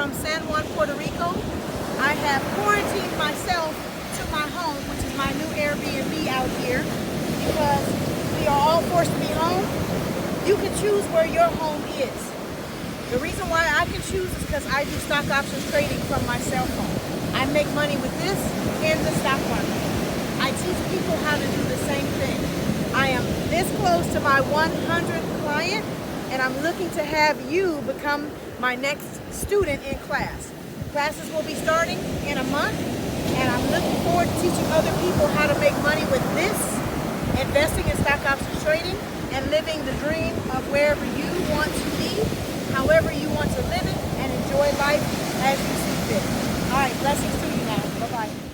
from San Juan, Puerto Rico. I have quarantined myself to my home, which is my new Airbnb out here, because we are all forced to be home. You can choose where your home is. The reason why I can choose is because I do stock options trading from my cell phone. I make money with this in the stock market. I teach people how to do the same thing. I am this close to my 100th client, and I'm looking to have you become my next student in class. Classes will be starting in a month, and I'm looking forward to teaching other people how to make money with this, investing in stock options trading, and living the dream of wherever you want to be, however you want to live it, and enjoy life as you see fit. All right, blessings to you now. Bye-bye.